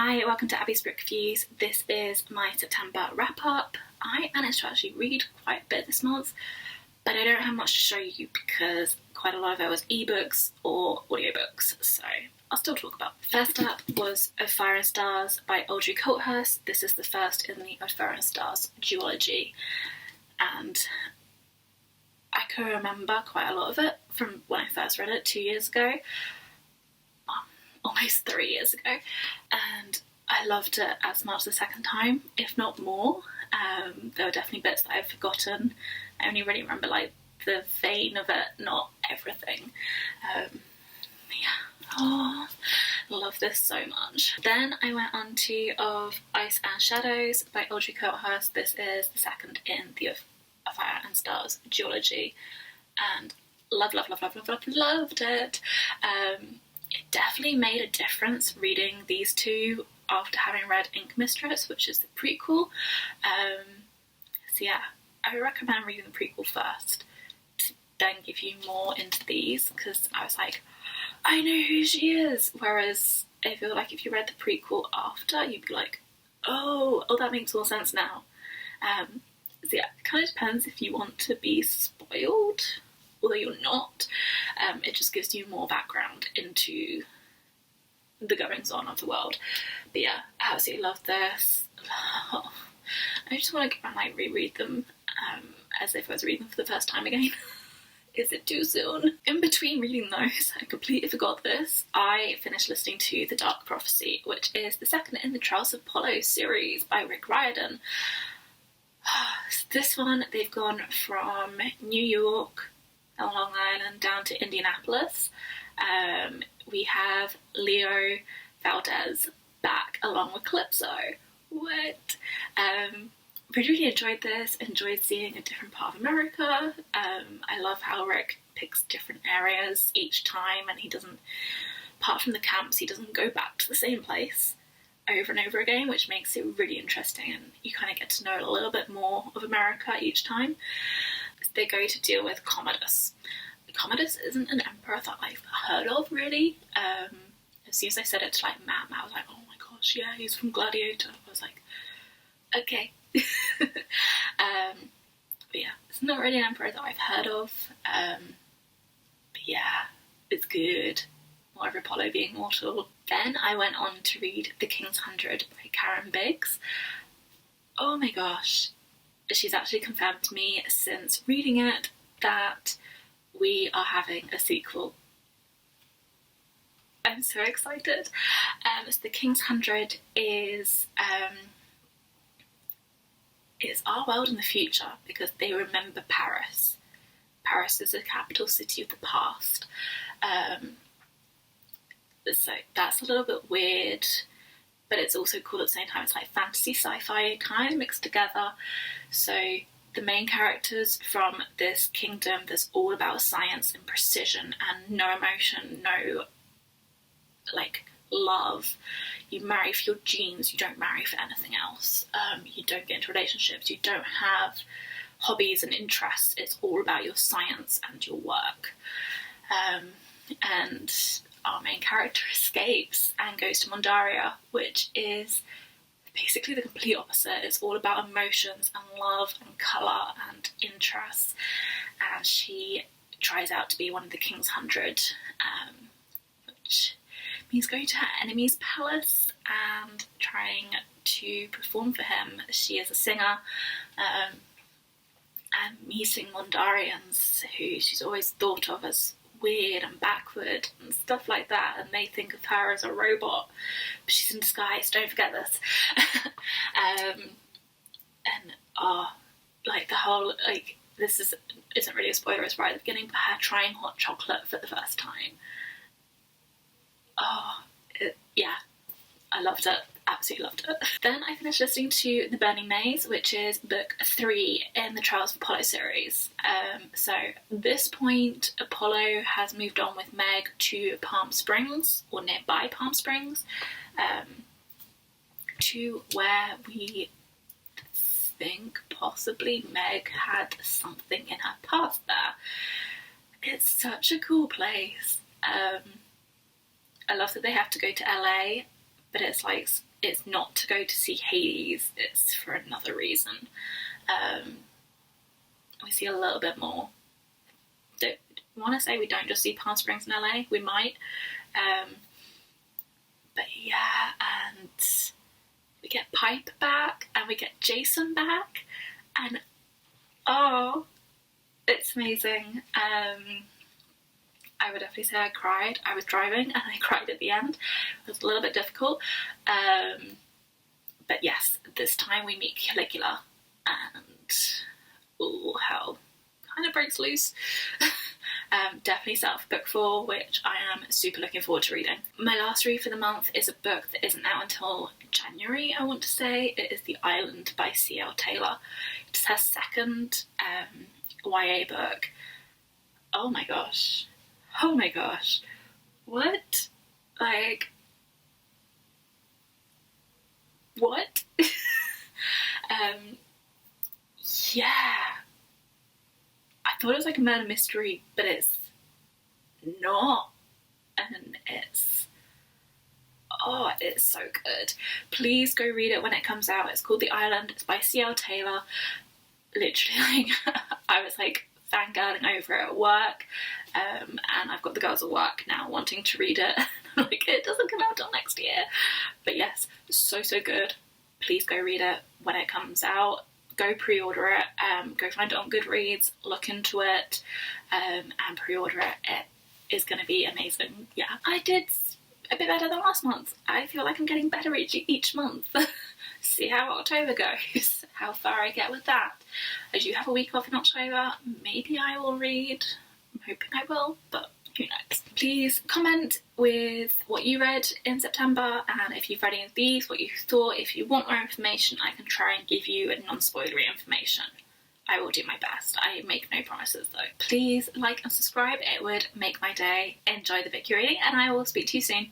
Hi, welcome to Abby's Book Reviews. This is my September wrap-up. I managed to actually read quite a bit this month, but I don't have much to show you because quite a lot of it was ebooks or audiobooks, so I'll still talk about. First up was Of Fire and Stars by Audrey Coulthurst. This is the first in the Of Fire and Stars duology, and I can remember quite a lot of it from when I first read it 2 years ago. Almost 3 years ago, and I loved it as much the second time, if not more. There were definitely bits that I've forgotten. I only really remember like the vein of it, not everything. I love this so much. Then I went on to Of Ice and Shadows by Audrey Coulthurst. This is the second in the Of Fire and Stars duology, and loved it. It definitely made a difference reading these two after having read Ink Mistress, which is the prequel. So yeah, I would recommend reading the prequel first to then give you more into these, because I was like, I know who she is. Whereas I feel like if you read the prequel after, you'd be like, oh, that makes all sense now. So yeah, it kind of depends if you want to be spoiled, although you're not. It just gives you more background into the goings on of the world. But yeah, I absolutely love this. I just want to go and like reread them as if I was reading them for the first time again. Is it too soon? In between reading those, I completely forgot this, I finished listening to The Dark Prophecy, which is the second in the Trials of Apollo series by Rick Riordan. This one, they've gone from New York, Long Island, down to Indianapolis. We have Leo Valdez back along with Calypso. What? Really enjoyed this, enjoyed seeing a different part of America. I love how Rick picks different areas each time, and he doesn't, apart from the camps, he doesn't go back to the same place over and over again, which makes it really interesting, and you kind of get to know a little bit more of America each time. They go to deal with Commodus. Commodus isn't an emperor that I've heard of, really. As soon as I said it to like Matt was like, oh my gosh, yeah, he's from Gladiator. I was like, okay. But yeah, it's not really an emperor that I've heard of. But yeah, it's good. More of Apollo being mortal. Then I went on to read The King's 100 by Karen Biggs. Oh my gosh. She's actually confirmed to me since reading it that we are having a sequel. I'm so excited. So The King's 100 is our world in the future, because they remember Paris. Paris is the capital city of the past. So that's a little bit weird, but it's also cool at the same time. It's like fantasy, sci-fi kind of mixed together. So the main characters from this kingdom, that's all about science and precision and no emotion, no like love. You marry for your genes, you don't marry for anything else. You don't get into relationships, you don't have hobbies and interests. It's all about your science and your work. And our main character escapes and goes to Mondaria, which is basically the complete opposite. It's all about emotions and love and colour and interests, and she tries out to be one of the King's 100, which means going to her enemy's palace and trying to perform for him. She is a singer, and meeting Mondarians who she's always thought of as weird and backward and stuff like that, and they think of her as a robot, but she's in disguise, don't forget this. Like the whole, like, this isn't really a spoiler, it's right at the beginning, but her trying hot chocolate for the first time. Yeah, I loved it. Absolutely loved it. Then I finished listening to The Burning Maze, which is book 3 in the Trials of Apollo series. So at this point, Apollo has moved on with Meg to Palm Springs, or nearby Palm Springs, to where we think possibly Meg had something in her past there. It's such a cool place. I love that they have to go to LA, but it's like, it's not to go to see Hades, it's for another reason. We see a little bit more. Don't want to say we don't just see Palm Springs in LA, we might. But yeah, and we get Piper back, and we get Jason back, and oh, it's amazing. I would definitely say I cried. I was driving and I cried at the end. It was a little bit difficult. But yes, this time we meet Caligula, and oh, hell kind of breaks loose. Definitely set up for book 4, which I am super looking forward to reading. My last read for the month is a book that isn't out until January, I want to say. It is The Island by C.L. Taylor. It's her second YA book. Oh my gosh. What? Like, what? Yeah. I thought it was like a murder mystery, but it's not. And it's so good. Please go read it when it comes out. It's called The Island. It's by C.L. Taylor. Literally, I was like fangirling over it at work, and I've got the girls at work now wanting to read it. Like, it doesn't come out till next year. But yes, so good. Please go read it when it comes out. Go pre-order it. Go find it on Goodreads. Look into it, and pre-order it. It is going to be amazing. Yeah, I did a bit better than last month. I feel like I'm getting better each month. See how October goes, how far I get with that. I do have a week off in October. Maybe I will read. I'm hoping I will, but who knows. Please comment with what you read in September, and if you've read any of these, what you thought. If you want more information, I can try and give you a non-spoilery information. I will do my best. I make no promises though. Please like and subscribe. It would make my day. Enjoy the book you're reading, and I will speak to you soon.